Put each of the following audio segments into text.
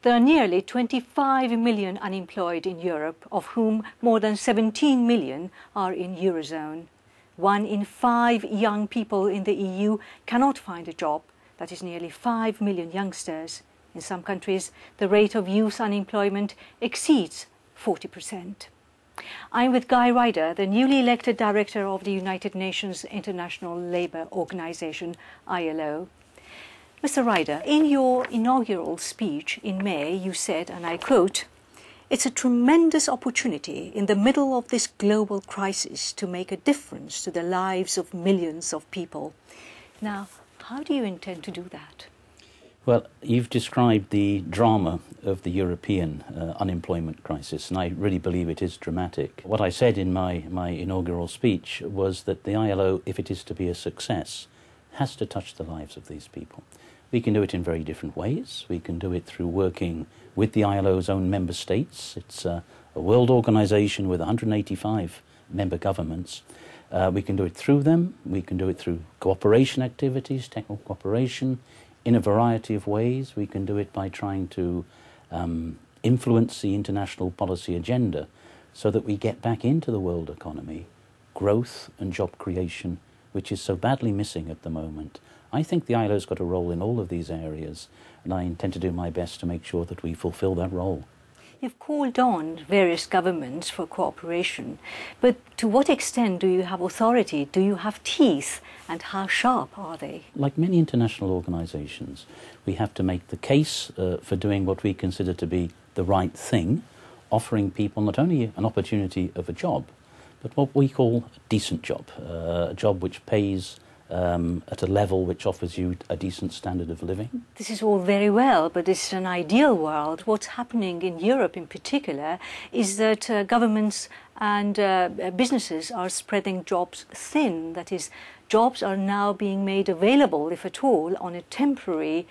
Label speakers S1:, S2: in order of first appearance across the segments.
S1: There are nearly 25 million unemployed in Europe, of whom more than 17 million are in eurozone. 1 in 5 young people in the EU cannot find a job. That is nearly 5 million youngsters. In some countries, the rate of youth unemployment exceeds 40%. I'm with Guy Ryder, the newly elected director of the United Nations International Labour Organization, ILO. Mr. Ryder, in your inaugural speech in May, you said, and I quote, "It's a tremendous opportunity in the middle of this global crisis to make a difference to the lives of millions of people." Now, how do you intend to do that?
S2: Well, you've described the drama of the European unemployment crisis, and I really believe it is dramatic. What I said in my inaugural speech was that the ILO, if it is to be a success, has to touch the lives of these people. We can do it in very different ways. We can do it through working with the ILO's own member states. It's a world organization with 185 member governments. We can do it through them. We can do it through cooperation activities, technical cooperation, in a variety of ways. We can do it by trying to influence the international policy agenda so that we get back into the world economy, growth and job creation, which is so badly missing at the moment. I think the ILO's got a role in all of these areas, and I intend to do my best to make sure that we fulfill that role.
S1: You've called on various governments for cooperation, but to what extent do you have authority? Do you have teeth? And how sharp are they?
S2: Like many international organisations, we have to make the case for doing what we consider to be the right thing, offering people not only an opportunity of a job, but what we call a decent job, a job which pays at a level which offers you a decent standard of living.
S1: This is all very well, but it's an ideal world. What's happening in Europe in particular is that governments and businesses are spreading jobs thin. That is, jobs are now being made available, if at all, on a temporary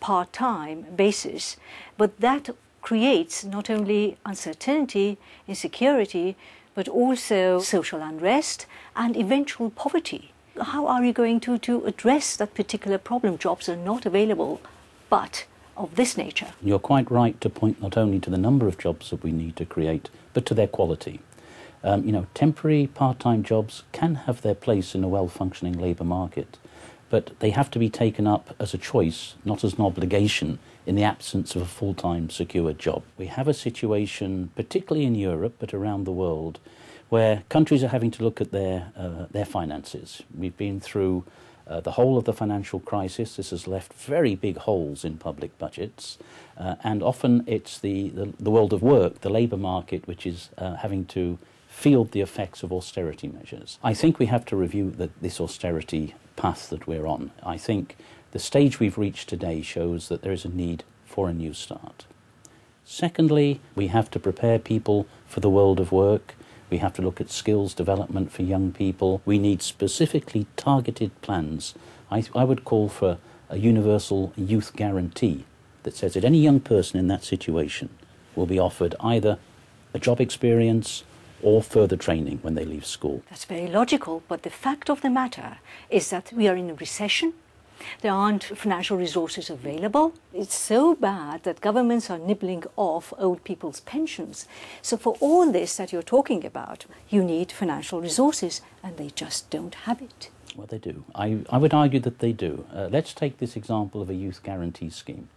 S1: part-time basis. But that creates not only uncertainty, insecurity, but also social unrest and eventual poverty. How are you going to address that particular problem? Jobs are not available, but of this nature.
S2: You're quite right to point not only to the number of jobs that we need to create, but to their quality. Temporary part-time jobs can have their place in a well-functioning labour market, but they have to be taken up as a choice, not as an obligation, in the absence of a full-time secure job. We have a situation, particularly in Europe, but around the world, where countries are having to look at their finances. We've been through the whole of the financial crisis. This has left very big holes in public budgets, and often it's the world of work, the labour market, which is having to feel the effects of austerity measures. I think we have to review this austerity path that we're on. I think the stage we've reached today shows that there is a need for a new start. Secondly, we have to prepare people for the world of work. We have to look at skills development for young people. We need specifically targeted plans. I would call for a universal youth guarantee that says that any young person in that situation will be offered either a job experience or further training when they leave school.
S1: That's very logical, but the fact of the matter is that we are in a recession. There aren't financial resources available. It's so bad that governments are nibbling off old people's pensions. So for all this that you're talking about, you need financial resources, and they just don't have it.
S2: Well, they do. I would argue that they do. Let's take this example of a youth guarantee scheme.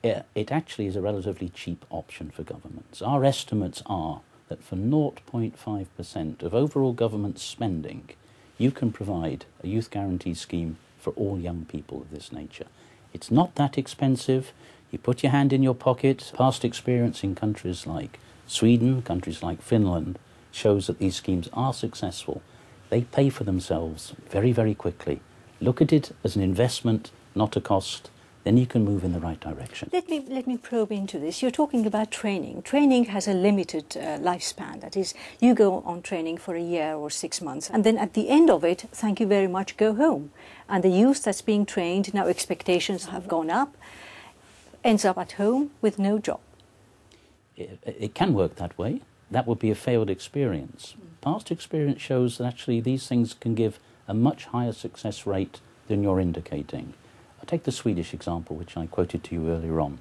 S2: It actually is a relatively cheap option for governments. Our estimates are that for 0.5% of overall government spending, you can provide a youth guarantee scheme for all young people of this nature. It's not that expensive. You put your hand in your pocket. Past experience in countries like Sweden, countries like Finland, shows that these schemes are successful. They pay for themselves very, very quickly. Look at it as an investment, not a cost. Then you can move in the right direction.
S1: Let me probe into this. You're talking about training. Training has a limited lifespan. That is, you go on training for a year or 6 months, and then at the end of it, thank you very much, go home. And the youth that's being trained, now expectations have gone up, ends up at home with no job.
S2: It can work that way. That would be a failed experience. Past experience shows that actually these things can give a much higher success rate than you're indicating. I'll take the Swedish example, which I quoted to you earlier on.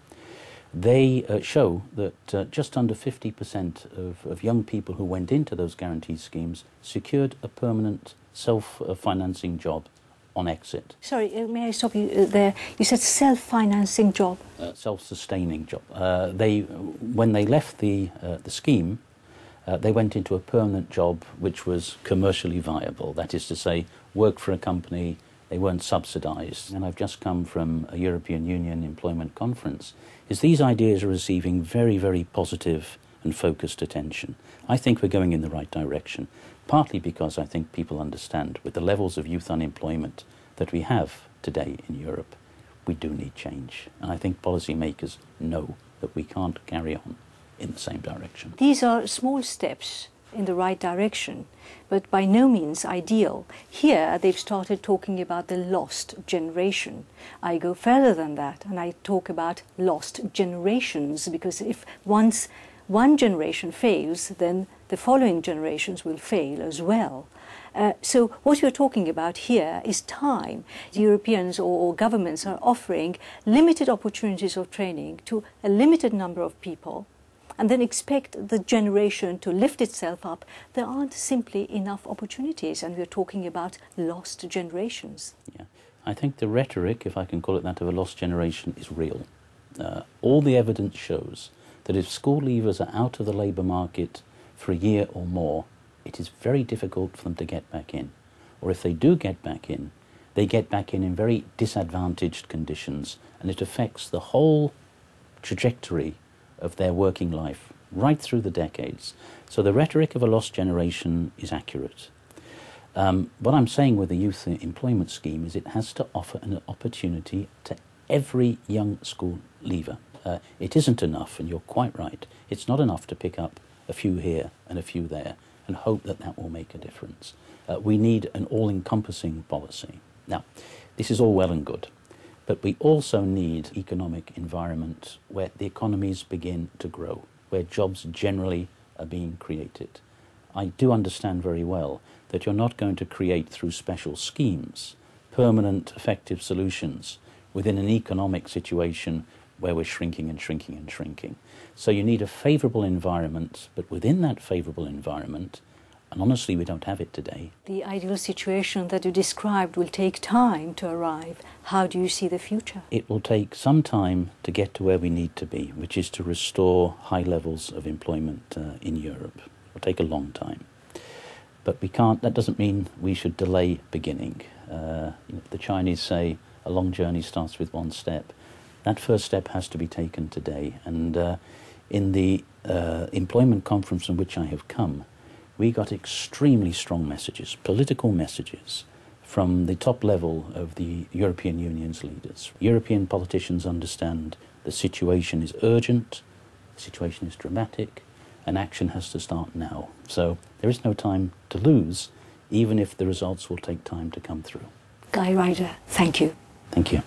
S2: they show that just under 50% of young people who went into those guarantee schemes secured a permanent self-financing job on exit.
S1: Sorry, may I stop you there? You said self-financing job.
S2: Self-sustaining job. When they left the scheme, they went into a permanent job which was commercially viable. That is to say, worked for a company, they weren't subsidised. And I've just come from a European Union employment conference. These ideas are receiving very, very positive and focused attention. I think we're going in the right direction, partly because I think people understand with the levels of youth unemployment that we have today in Europe, we do need change. And I think policymakers know that we can't carry on in the same direction.
S1: These are small steps in the right direction, but by no means ideal. Here they've started talking about the lost generation. I go further than that and I talk about lost generations, because if once one generation fails, then the following generations will fail as well. So what you're talking about here is time. Europeans or governments are offering limited opportunities of training to a limited number of people, and then expect the generation to lift itself up. There aren't simply enough opportunities, and we're talking about lost generations.
S2: Yeah. I think the rhetoric, if I can call it that, of a lost generation is real. All the evidence shows that if school leavers are out of the labour market for a year or more, it is very difficult for them to get back in. Or if they do get back in, they get back in very disadvantaged conditions, and it affects the whole trajectory of their working life right through the decades. So the rhetoric of a lost generation is accurate. What I'm saying with the youth employment scheme is it has to offer an opportunity to every young school leaver. It isn't enough, and you're quite right, it's not enough to pick up a few here and a few there and hope that that will make a difference. We need an all-encompassing policy. Now, this is all well and good, but we also need an economic environment where the economies begin to grow, where jobs generally are being created. I do understand very well that you're not going to create through special schemes permanent, effective solutions within an economic situation where we're shrinking and shrinking and shrinking. So you need a favourable environment, but within that favourable environment, and honestly we don't have it today.
S1: The ideal situation that you described will take time to arrive. How do you see the future? It
S2: will take some time to get to where we need to be, which is to restore high levels of employment in Europe. It will take a long time. But we can't, that doesn't mean we should delay beginning. The Chinese say a long journey starts with one step. That first step has to be taken today. And in the employment conference in which I have come, we got extremely strong messages, political messages, from the top level of the European Union's leaders. European politicians understand the situation is urgent, the situation is dramatic, and action has to start now. So there is no time to lose, even if the results will take time to come through.
S1: Guy Ryder, thank you.
S2: Thank you.